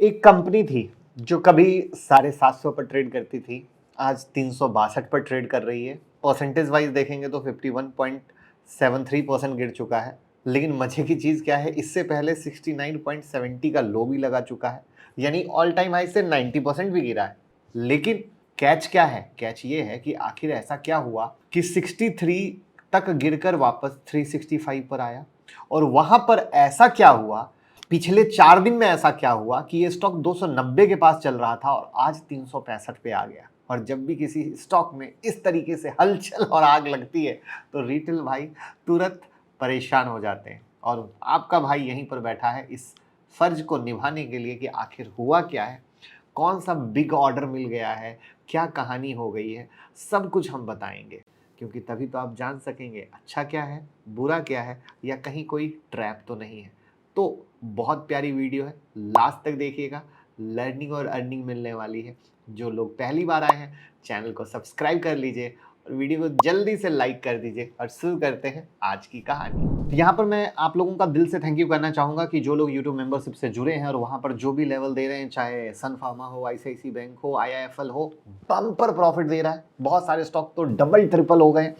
एक कंपनी थी जो कभी 750 पर ट्रेड करती थी, आज 362 पर ट्रेड कर रही है। परसेंटेज वाइज देखेंगे तो 51.73% गिर चुका है। लेकिन मजे की चीज़ क्या है, इससे पहले 69.70 का लो भी लगा चुका है, यानी ऑल टाइम हाई से 90% भी गिरा है। लेकिन कैच क्या है? कैच ये है कि आखिर ऐसा क्या हुआ कि 63 तक गिरकर वापस 365 पर आया, और वहां पर ऐसा क्या हुआ, पिछले 4 दिन में ऐसा क्या हुआ कि ये स्टॉक 290 के पास चल रहा था और आज 365 पे आ गया। और जब भी किसी स्टॉक में इस तरीके से हलचल और आग लगती है तो रिटेल भाई तुरंत परेशान हो जाते हैं। और आपका भाई यहीं पर बैठा है इस फर्ज को निभाने के लिए कि आखिर हुआ क्या है, कौन सा बिग ऑर्डर मिल गया है, क्या कहानी हो गई है, सब कुछ हम बताएंगे। क्योंकि तभी तो आप जान सकेंगे अच्छा क्या है, बुरा क्या है, या कहीं कोई ट्रैप तो नहीं है। तो बहुत प्यारी वीडियो है, लास्ट तक देखिएगा, लर्निंग और अर्निंग मिलने वाली है। जो लोग पहली बार आए हैं चैनल को सब्सक्राइब कर लीजिए और वीडियो को जल्दी से लाइक कर दीजिए। और शुरू करते हैं आज की कहानी। तो यहाँ पर मैं आप लोगों का दिल से थैंक यू करना चाहूँगा कि जो लोग यूट्यूब मेंबरशिप से जुड़े हैं और वहाँ पर जो भी लेवल दे रहे हैं, चाहे सन फार्मा हो, आईसीआईसी बैंक हो, आईआईएफएल हो, बम्पर प्रॉफिट दे रहा है। बहुत सारे स्टॉक तो डबल ट्रिपल हो गए।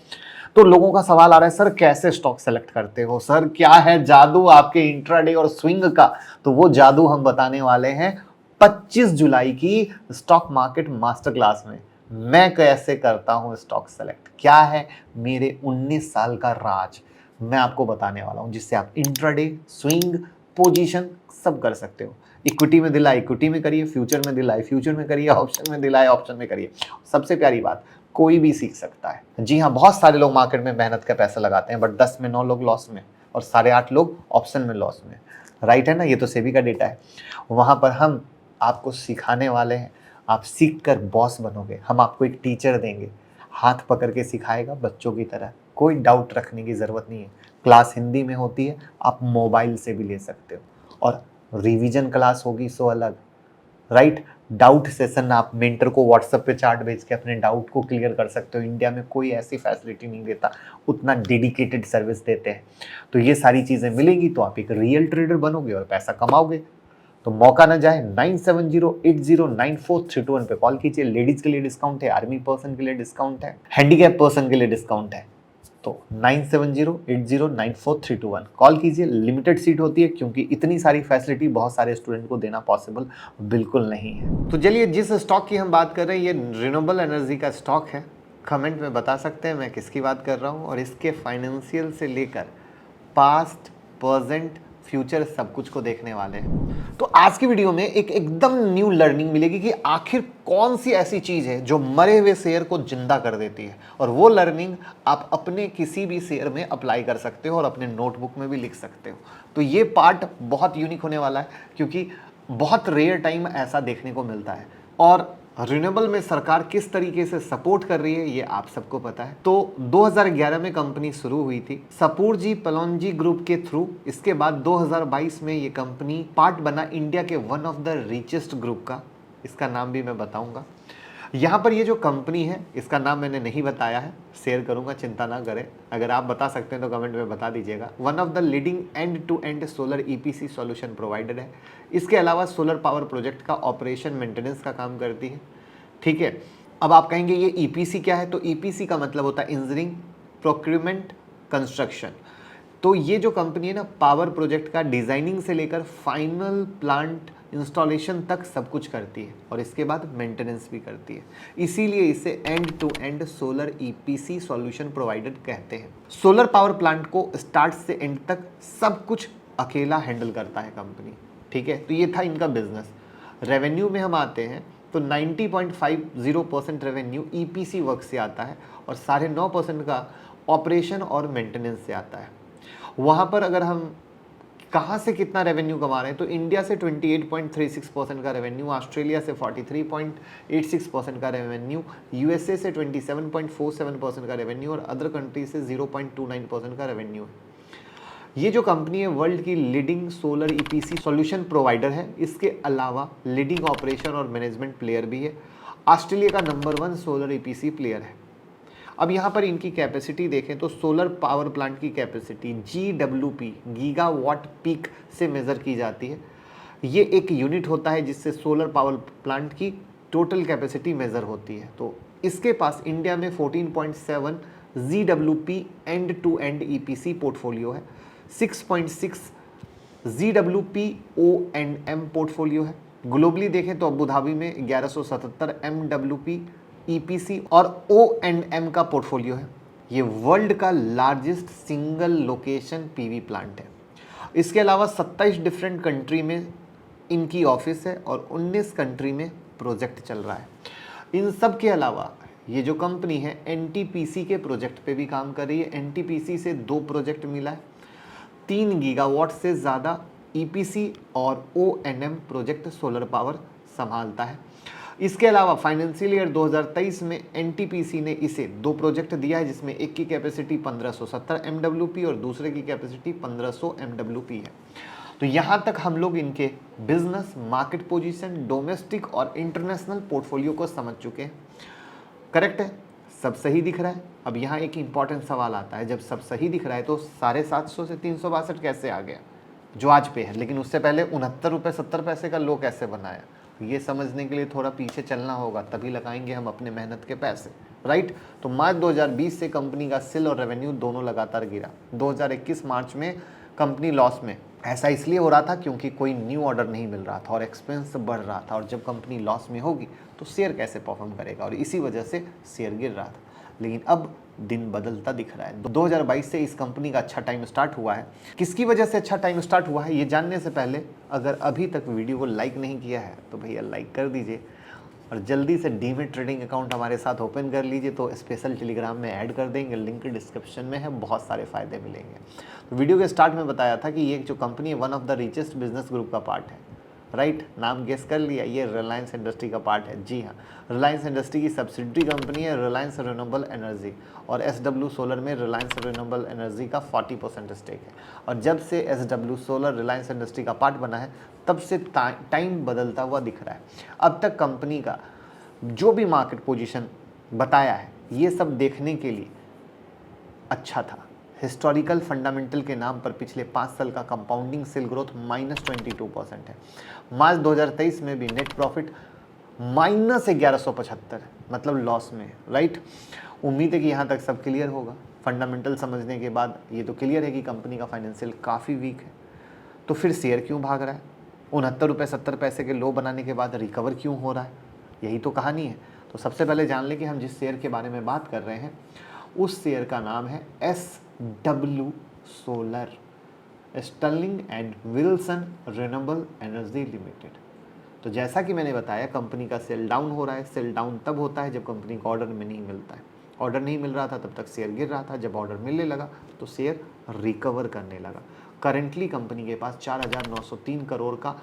तो लोगों का सवाल आ रहा है, सर कैसे स्टॉक सेलेक्ट करते हो, सर क्या है जादू आपके इंट्राडे और स्विंग का? तो वो जादू हम बताने वाले हैं 25 जुलाई की स्टॉक मार्केट मास्टर क्लास में। मैं कैसे करता हूं स्टॉक सेलेक्ट, क्या है मेरे 19 साल का राज, मैं आपको बताने वाला हूं, जिससे आप इंट्राडे, स्विंग, पोजीशन सब कर सकते हो। इक्विटी में दिला इक्विटी में करिए, फ्यूचर में दिलाए फ्यूचर में करिए, ऑप्शन में दिलाए ऑप्शन में करिए। सबसे प्यारी बात, कोई भी सीख सकता है। जी हाँ, बहुत सारे लोग मार्केट में मेहनत का पैसा लगाते हैं, बट 10 में 9 लोग लॉस में और 8.5 लोग ऑप्शन में लॉस में। राइट है ना? ये तो सेबी का डेटा है। वहां पर हम आपको सिखाने वाले हैं, आप सीख कर बॉस बनोगे। हम आपको एक टीचर देंगे, हाथ पकड़ के सिखाएगा बच्चों की तरह, कोई डाउट रखने की ज़रूरत नहीं है। क्लास हिंदी में होती है, आप मोबाइल से भी ले सकते हो, और रिवीजन क्लास होगी सो अलग। राइट, डाउट सेशन आप मेंटर को व्हाट्सएप पे चार्ट भेज के अपने डाउट को क्लियर कर सकते हो। इंडिया में कोई ऐसी फैसिलिटी नहीं देता, उतना डेडिकेटेड सर्विस देते हैं। तो ये सारी चीज़ें मिलेंगी तो आप एक रियल ट्रेडर बनोगे और पैसा कमाओगे। तो मौका ना जाए, 9708094321 पे कॉल कीजिए। लेडीज के लिए डिस्काउंट है, आर्मी पर्सन के लिए डिस्काउंट है, हैंडीकैप पर्सन के लिए डिस्काउंट है। तो 9708094321 कॉल कीजिए। लिमिटेड सीट होती है क्योंकि इतनी सारी फैसिलिटी बहुत सारे स्टूडेंट को देना पॉसिबल बिल्कुल नहीं है। तो चलिए, जिस स्टॉक की हम बात कर रहे हैं ये रिन्यूएबल एनर्जी का स्टॉक है। कमेंट में बता सकते हैं मैं किसकी बात कर रहा हूँ, और इसके फाइनेंशियल से लेकर पास्ट, प्रेजेंट, फ्यूचर सब कुछ को देखने वाले हैं। तो आज की वीडियो में एक एकदम न्यू लर्निंग मिलेगी कि आखिर कौन सी ऐसी चीज है जो मरे हुए शेयर को जिंदा कर देती है। और वो लर्निंग आप अपने किसी भी शेयर में अप्लाई कर सकते हो और अपने नोटबुक में भी लिख सकते हो। तो ये पार्ट बहुत यूनिक होने वाला है क्योंकि बहुत रेयर टाइम ऐसा देखने को मिलता है। और रिन्यूएबल में सरकार किस तरीके से सपोर्ट कर रही है ये आप सबको पता है। तो 2011 में कंपनी शुरू हुई थी सपूर पलोनजी ग्रुप के थ्रू। इसके बाद 2022 में ये कंपनी पार्ट बना इंडिया के one of the richest group का। इसका नाम भी मैं बताऊंगा। यहाँ पर ये जो कंपनी है इसका नाम मैंने नहीं बताया है, शेयर करूंगा, चिंता ना करें। अगर आप बता सकते हैं तो कमेंट में बता दीजिएगा। One of the leading end to end solar EPC solution provider है। इसके अलावा सोलर पावर प्रोजेक्ट का ऑपरेशन मेंटेनेंस का काम करती है। ठीक है, अब आप कहेंगे ये ईपीसी क्या है? तो ईपीसी का मतलब होता है इंजीनियरिंग, प्रोक्यूरमेंट, कंस्ट्रक्शन। तो ये जो कंपनी है ना, पावर प्रोजेक्ट का डिजाइनिंग से लेकर फाइनल प्लांट इंस्टॉलेशन तक सब कुछ करती है और इसके बाद मेंटेनेंस भी करती है। इसीलिए इसे end to end solar EPC solution provider कहते हैं। सोलर पावर प्लांट को स्टार्ट से एंड तक सब कुछ अकेला हैंडल करता है कंपनी। ठीक है, तो ये था इनका बिजनेस। रेवेन्यू में हम आते हैं तो 90.50% रेवेन्यू ईपीसी वर्क से आता है और 9.5% का ऑपरेशन और मेंटेनेंस से आता है। वहाँ पर अगर हम कहाँ से कितना रेवेन्यू कमा रहे हैं तो इंडिया से 28.36% का रेवेन्यू, ऑस्ट्रेलिया से 43.86% का रेवेन्यू, यूएसए से 27.47% का रेवेन्यू और अदर कंट्री से 0.29% का रेवेन्यू है। ये जो कंपनी है वर्ल्ड की leading solar EPC solution provider है। इसके अलावा लीडिंग ऑपरेशन और मैनेजमेंट प्लेयर भी है। ऑस्ट्रेलिया का नंबर 1 सोलर ईपीसी प्लेयर है। अब यहाँ पर इनकी कैपेसिटी देखें तो सोलर पावर प्लांट की कैपेसिटी GWP, गीगावाट पीक से मेज़र की जाती है। ये एक यूनिट होता है जिससे सोलर पावर प्लांट की टोटल कैपेसिटी मेजर होती है। तो इसके पास इंडिया में 14.7 GWP end to end EPC portfolio है, 6.6 GWP O&M पोर्टफोलियो है। ग्लोबली देखें तो अबू धाबी में 1177 MWP EPC और O&M का पोर्टफोलियो है। ये वर्ल्ड का largest single location PV plant है। इसके अलावा 27 डिफरेंट कंट्री में इनकी ऑफिस है और 19 कंट्री में प्रोजेक्ट चल रहा है। इन सब के अलावा ये जो कंपनी है NTPC के प्रोजेक्ट पे भी काम कर रही है। NTPC से 2 प्रोजेक्ट मिला है, 3 गीगावाट से ज़्यादा EPC और O&M प्रोजेक्ट सोलर पावर संभालता है। इसके अलावा फाइनेंशियल ईयर 2023 में NTPC ने इसे 2 प्रोजेक्ट दिया है, जिसमें एक की कैपेसिटी 1570 MWP और दूसरे की कैपेसिटी 1500 MWP है। तो यहाँ तक हम लोग इनके बिजनेस, मार्केट पोजीशन, डोमेस्टिक और इंटरनेशनल पोर्टफोलियो को समझ चुके हैं। करेक्ट है, सब सही दिख रहा है। अब यहाँ एक इंपॉर्टेंट सवाल आता है, जब सब सही दिख रहा है तो 750 से 362 कैसे आ गया जो आज पे है, लेकिन उससे पहले 69 रुपये 70 पैसे का लो कैसे बनाया? ये समझने के लिए थोड़ा पीछे चलना होगा, तभी लगाएंगे हम अपने मेहनत के पैसे, राइट। तो मार्च 2020 से कंपनी का सेल और रेवेन्यू दोनों लगातार गिरा। 2021 मार्च में कंपनी लॉस में, ऐसा इसलिए हो रहा था क्योंकि कोई न्यू ऑर्डर नहीं मिल रहा था और एक्सपेंस बढ़ रहा था, और जब कंपनी लॉस में होगी तो शेयर कैसे परफॉर्म करेगा, और इसी वजह से शेयर गिर रहा था। लेकिन अब दिन बदलता दिख रहा है। 2022 से इस कंपनी का अच्छा टाइम स्टार्ट हुआ है। किसकी वजह से अच्छा टाइम स्टार्ट हुआ है ये जानने से पहले अगर अभी तक वीडियो को लाइक नहीं किया है तो भैया लाइक कर दीजिए, और जल्दी से डीमेट ट्रेडिंग अकाउंट हमारे साथ ओपन कर लीजिए। तो स्पेशल टेलीग्राम में ऐड कर देंगे, लिंक डिस्क्रिप्शन में है, बहुत सारे फ़ायदे मिलेंगे। तो वीडियो के स्टार्ट में बताया था कि ये जो कंपनी है one of the richest business group का पार्ट है, राइट। नाम गेस कर लिया, ये रिलायंस इंडस्ट्री का पार्ट है। जी हाँ, रिलायंस इंडस्ट्री की सब्सिडरी कंपनी है रिलायंस रिन्यूएबल एनर्जी, और SW सोलर में रिलायंस रिन्यूएबल एनर्जी का 40% स्टेक है। और जब से SW सोलर रिलायंस इंडस्ट्री का पार्ट बना है तब से टाइम बदलता हुआ दिख रहा है। अब तक कंपनी का जो भी मार्केट पोजीशन बताया है ये सब देखने के लिए अच्छा था। हिस्टोरिकल फंडामेंटल के नाम पर पिछले 5 साल का कंपाउंडिंग सेल ग्रोथ -22% है। मार्च 2023 में भी नेट प्रॉफिट -1175, मतलब लॉस में, राइट। उम्मीद है कि यहाँ तक सब क्लियर होगा। फंडामेंटल समझने के बाद ये तो क्लियर है कि कंपनी का फाइनेंशियल काफ़ी वीक है। तो फिर शेयर क्यों भाग रहा है? 69 रुपये 70 पैसे के लो बनाने के बाद रिकवर क्यों हो रहा है? यही तो कहानी है। तो सबसे पहले जान लें कि हम जिस शेयर के बारे में बात कर रहे हैं उस शेयर का नाम है SW solar, Sterling and Wilson renewable energy limited. तो जैसा कि मैंने बताया कंपनी का सेल डाउन हो रहा है। सेल डाउन तब होता है जब कंपनी को ऑर्डर में नहीं मिलता है। ऑर्डर नहीं मिल रहा था तब तक शेयर गिर रहा था, जब ऑर्डर मिलने लगा तो शेयर रिकवर करने लगा। करेंटली कंपनी के पास 4,903 करोड़ का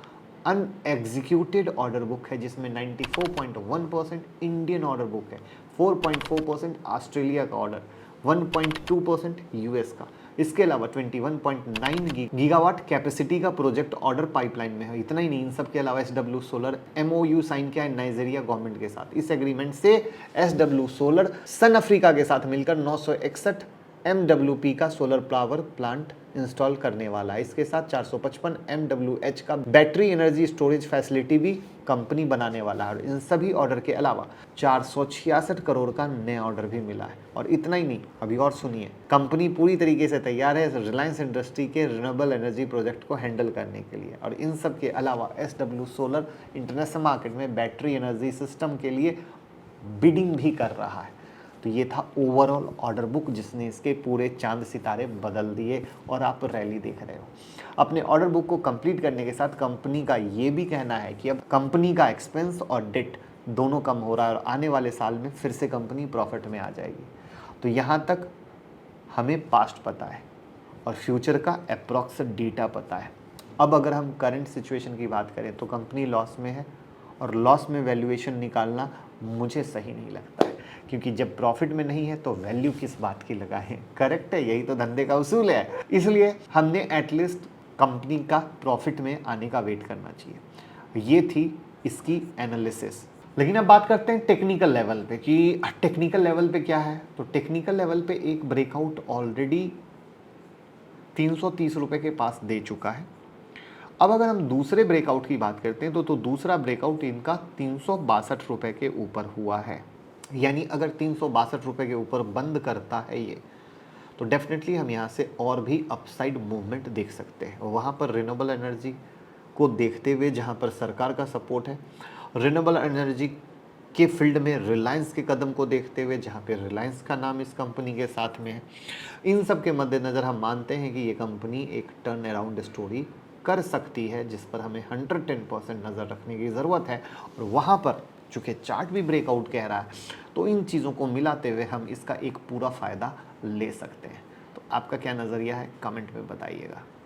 अनएग्जीक्यूटेड ऑर्डर बुक है, जिसमें 94.1% इंडियन ऑर्डर बुक है, 4.4% ऑस्ट्रेलिया का ऑर्डर, 1.2% यूएस का। इसके अलावा 21.9 गीगावाट कैपेसिटी का प्रोजेक्ट ऑर्डर पाइपलाइन में है। इतना ही नहीं, इन सब के अलावा SW सोलर MOU साइन किया है नाइजीरिया गवर्नमेंट के साथ। इस एग्रीमेंट से SW सोलर सन अफ्रीका के साथ मिलकर 961 MWP का सोलर पावर प्लांट इंस्टॉल करने वाला है। इसके साथ 455 MWH का बैटरी एनर्जी स्टोरेज फैसिलिटी भी कंपनी बनाने वाला है। इन सभी ऑर्डर के अलावा 466 करोड़ का नया ऑर्डर भी मिला है। और इतना ही नहीं, अभी और सुनिए, कंपनी पूरी तरीके से तैयार है रिलायंस इंडस्ट्री के रिन्यूएबल एनर्जी प्रोजेक्ट को हैंडल करने के लिए। और इन सब के अलावा SW सोलर इंटरनेशनल मार्केट में बैटरी एनर्जी सिस्टम के लिए बिडिंग भी कर रहा है। तो ये था ओवरऑल ऑर्डर बुक जिसने इसके पूरे चांद सितारे बदल दिए, और आप रैली देख रहे हो। अपने ऑर्डर बुक को कंप्लीट करने के साथ कंपनी का ये भी कहना है कि अब कंपनी का एक्सपेंस और डेट दोनों कम हो रहा है, और आने वाले साल में फिर से कंपनी प्रॉफिट में आ जाएगी। तो यहाँ तक हमें पास्ट पता है और फ्यूचर का अप्रॉक्स डेटा पता है। अब अगर हम करंट सिचुएशन की बात करें तो कंपनी लॉस में है, और लॉस में वैल्यूएशन निकालना मुझे सही नहीं लगता है, क्योंकि जब प्रॉफिट में नहीं है तो वैल्यू किस बात की लगाएं। करेक्ट है, यही तो धंधे का उसूल है। इसलिए हमने एटलीस्ट कंपनी का प्रॉफिट में आने का वेट करना चाहिए। ये थी इसकी एनालिसिस। लेकिन अब बात करते हैं टेक्निकल लेवल पे कि टेक्निकल लेवल पे क्या है। तो टेक्निकल लेवल पे एक ब्रेकआउट ऑलरेडी 330 रुपये के पास दे चुका है, अब अगर हम दूसरे ब्रेकआउट की बात करते हैं तो दूसरा ब्रेकआउट इनका 362 रुपए के ऊपर हुआ है। यानी अगर 362 रुपए के ऊपर बंद करता है ये, तो डेफिनेटली हम यहाँ से और भी अपसाइड मूवमेंट देख सकते हैं। वहाँ पर रिन्यूएबल एनर्जी को देखते हुए जहाँ पर सरकार का सपोर्ट है, रिन्यूएबल एनर्जी के फील्ड में रिलायंस के कदम को देखते हुए जहाँ पे रिलायंस का नाम इस कंपनी के साथ में है, इन सब के मद्देनज़र हम मानते हैं कि ये कंपनी एक टर्न अराउंड स्टोरी कर सकती है, जिस पर हमें 110% नज़र रखने की ज़रूरत है। और वहाँ पर चूँकि चार्ट भी ब्रेकआउट कह रहा है, तो इन चीज़ों को मिलाते हुए हम इसका एक पूरा फ़ायदा ले सकते हैं। तो आपका क्या नज़रिया है, कमेंट में बताइएगा।